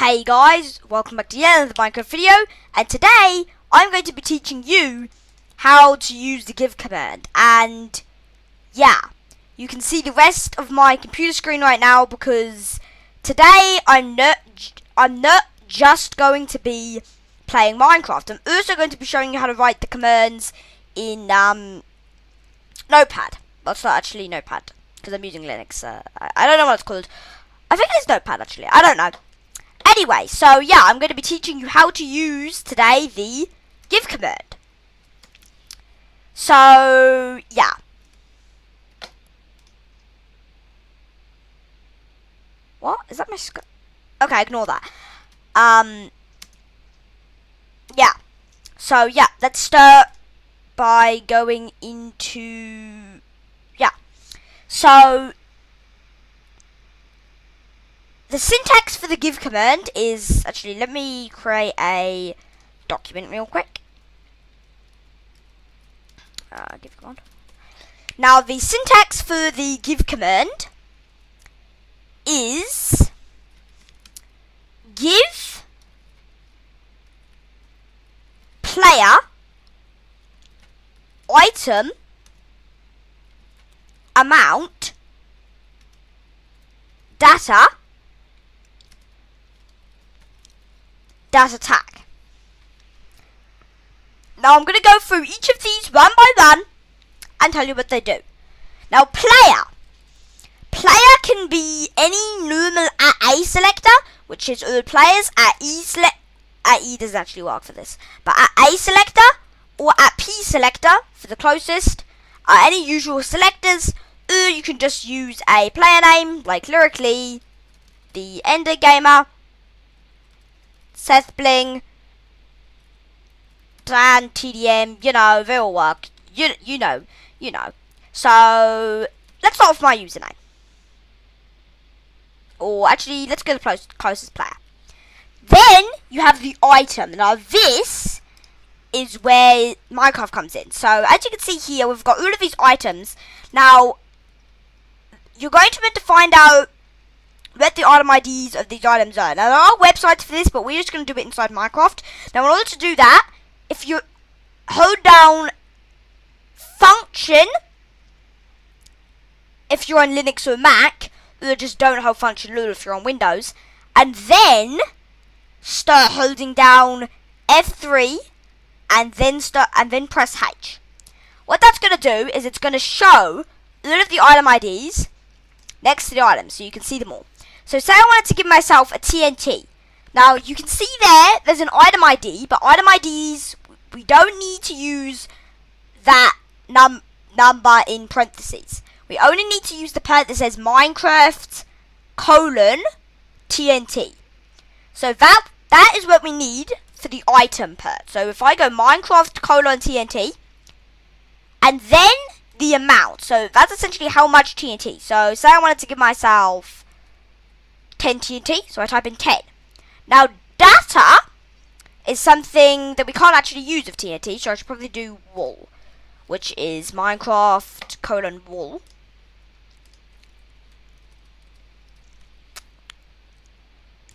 Hey guys, welcome back to the end of the Minecraft video, and today I'm going to be teaching you how to use the give command. And yeah, you can see the rest of my computer screen right now because today I'm not just going to be playing Minecraft. I'm also going to be showing you how to write the commands in Notepad. Well, it's not actually Notepad because I'm using Linux. I don't know what it's called. I think it's Notepad actually. I don't know. Anyway, so yeah, I'm going to be teaching you how to use today the give command. So yeah. What? Is that my okay, ignore that. Yeah. So yeah, let's start by going into So the syntax for the give command is, actually, let me create a document real quick. Give command. Now, the syntax for the give command is give player item amount data tag. Now I'm going to go through each of these one by one and tell you what they do. Now player can be any normal A selector, which is all players. E doesn't actually work for this, but A selector or P selector for the closest. Any usual selectors, or you can just use a player name like Lyrically, the Ender Gamer, Seth Bling, Dan, TDM, you know, they all work. You know. So, let's start with my username. Or actually, let's go to the closest player. Then, you have the item. Now, this is where Minecraft comes in. So, as you can see here, we've got all of these items. Now, you're going to need to find out what the item IDs of these items are. Now, there are websites for this, but we're just going to do it inside Minecraft. Now, in order to do that, if you hold down function, if you're on Linux or Mac, or just don't hold function if you're on Windows, and then start holding down F3, and then press H. What that's going to do is it's going to show all of the item IDs next to the items, so you can see them all. So say I wanted to give myself a TNT. Now you can see there's an item ID, but item IDs, we don't need to use that number in parentheses. We only need to use the part that says Minecraft : TNT. So that is what we need for the item part. So if I go Minecraft : TNT, and then the amount. So that's essentially how much TNT. So say I wanted to give myself 10 TNT, so I type in 10. Now data is something that we can't actually use of TNT, so I should probably do wool, which is Minecraft : wool.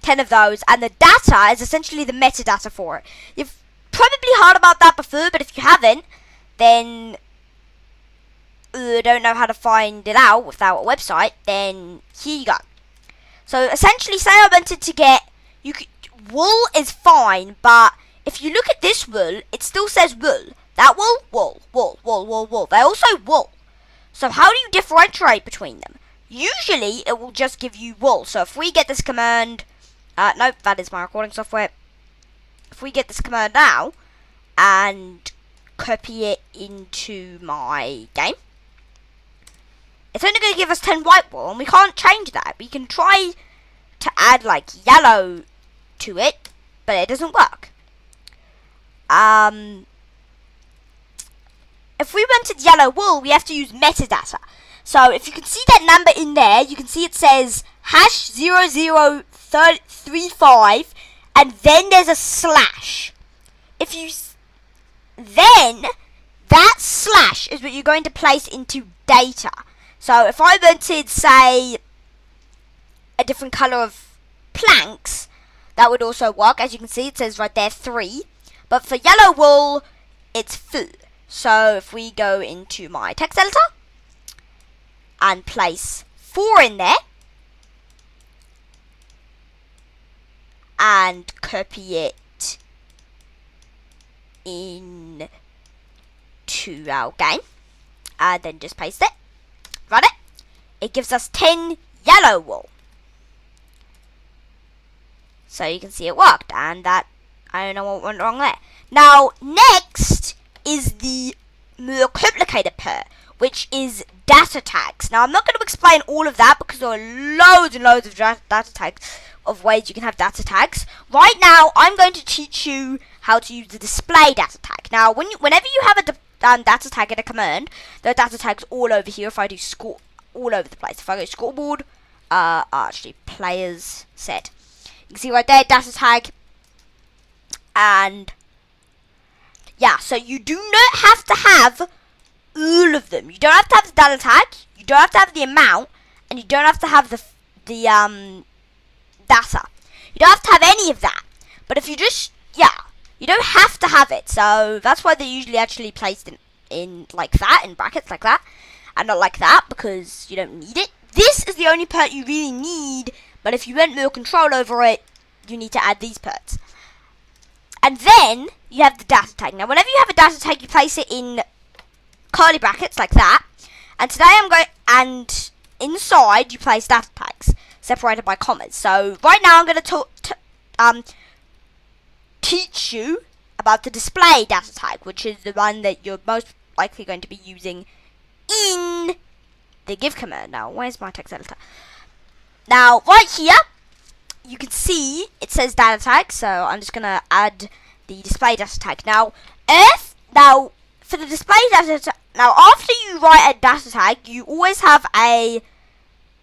Ten of those, and the data is essentially the metadata for it. You've probably heard about that before, but if you haven't, then don't know how to find it out without a website, then here you go. So essentially, say I wanted to get, wool is fine, but if you look at this wool, it still says wool. That wool, wool. They're also wool. So how do you differentiate between them? Usually, it will just give you wool. So if we get this command, nope, that is my recording software. If we get this command now, and copy it into my game, it's only going to give us 10 white wool, and we can't change that. We can try to add like yellow to it, but it doesn't work. If we wanted yellow wool, we have to use metadata. So if you can see that number in there, you can see it says #0035, and then there's a slash. Then that slash is what you're going to place into data. So if I wanted, say, a different color of planks, that would also work. As you can see, it says right there 3. But for yellow wool, it's 4. So if we go into my text editor and place 4 in there and copy it in to our game and then just paste it, run it, it gives us 10 yellow wool. So you can see it worked, and that, I don't know what went wrong there. Now next is the more complicated part, which is data tags. Now I'm not going to explain all of that because there are loads and loads of data tags, of ways you can have data tags. Right now I'm going to teach you how to use the display data tag. Now whenever you have a data tag in a command, there are data tags all over here. If I do score, all over the place. If I go scoreboard, actually players set, you can see right there data tag. And yeah, so you do not have to have all of them. You don't have to have the data tag, you don't have to have the amount, and you don't have to have the data. You don't have to have any of that. But if you just, you don't have to have it. So that's why they're usually actually placed in like that, in brackets like that, and not like that, because you don't need it. This is the only part you really need, but if you want more control over it, you need to add these parts. And then you have the data tag. Now whenever you have a data tag, you place it in curly brackets like that. And today I'm going, and inside you place data tags separated by commas. So right now I'm going to teach you about the display data tag, which is the one that you're most likely going to be using in the give command. Now where's my text editor? Now right here you can see it says data tag, so I'm just gonna add the display data tag. Now for the display data tag, now after you write a data tag, you always have a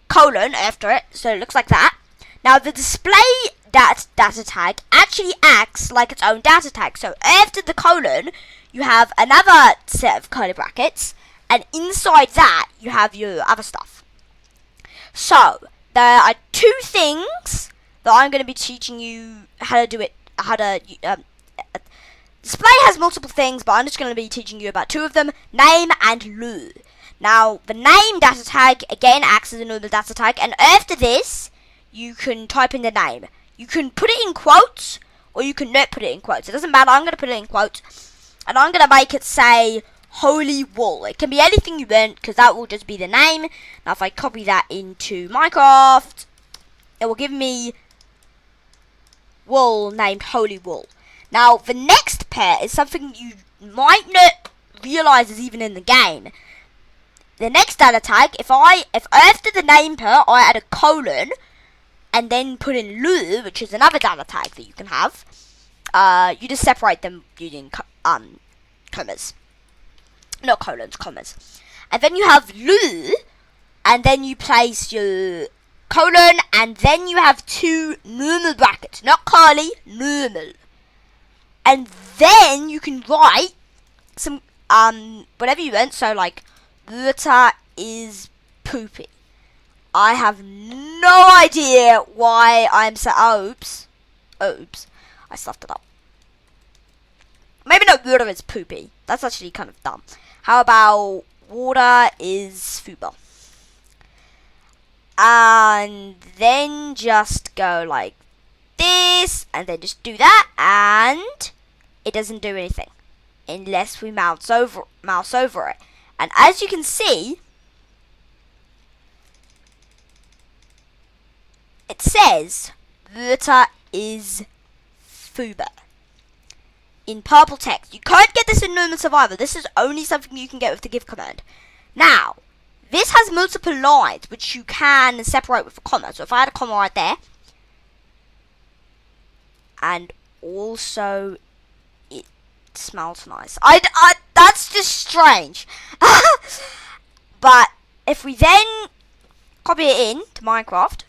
colon after it, so it looks like that. Now the display data tag actually acts like its own data tag. So after the colon, you have another set of curly brackets, and inside that you have your other stuff. So there are 2 things that I'm going to be teaching you how to do it. Display has multiple things, but I'm just going to be teaching you about 2 of them: name and lure. Now the name data tag again acts as a normal data tag, and after this you can type in the name. You can put it in quotes or you can not put it in quotes. It doesn't matter. I'm going to put it in quotes, and I'm going to make it say holy wool. It can be anything you want, because that will just be the name. Now if I copy that into Minecraft, it will give me wool named holy wool. Now the next part is something you might not realize is even in the game. The next data tag, if after the name part I add a colon and then put in lure, which is another data tag that you can have, you just separate them using commas, not colons, commas. And then you have lure, and then you place your colon, and then you have 2 normal brackets, not curly, normal. And then you can write some whatever you want. So like, water is poopy. I have no idea why I'm so oops, I stuffed it up. Maybe not water is poopy. That's actually kind of dumb. How about water is foobar? And then just go like this, and then just do that, and it doesn't do anything unless we mouse over it. And as you can see, it says water is foobar in purple text. You can't get this in normal survivor. This is only something you can get with the give command. Now this has multiple lines which you can separate with a comma. So if I had a comma right there, and also it smells nice. That's just strange. But if we then copy it in to Minecraft,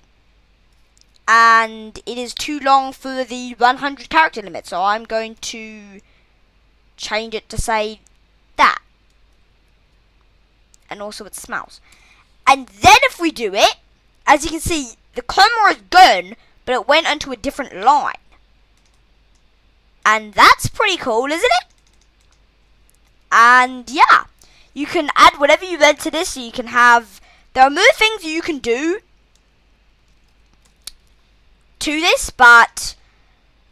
and it is too long for the 100 character limit, so I'm going to change it to say that. And also it smells. And then if we do it, as you can see, the comma is gone, but it went onto a different line. And that's pretty cool, isn't it? And yeah, you can add whatever you want to this. So you can have, there are more things you can do to this, but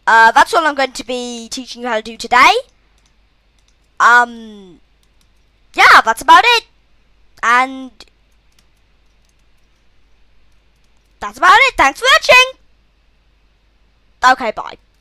that's all I'm going to be teaching you how to do today. Yeah, that's about it. And that's about it. Thanks for watching. Okay, bye.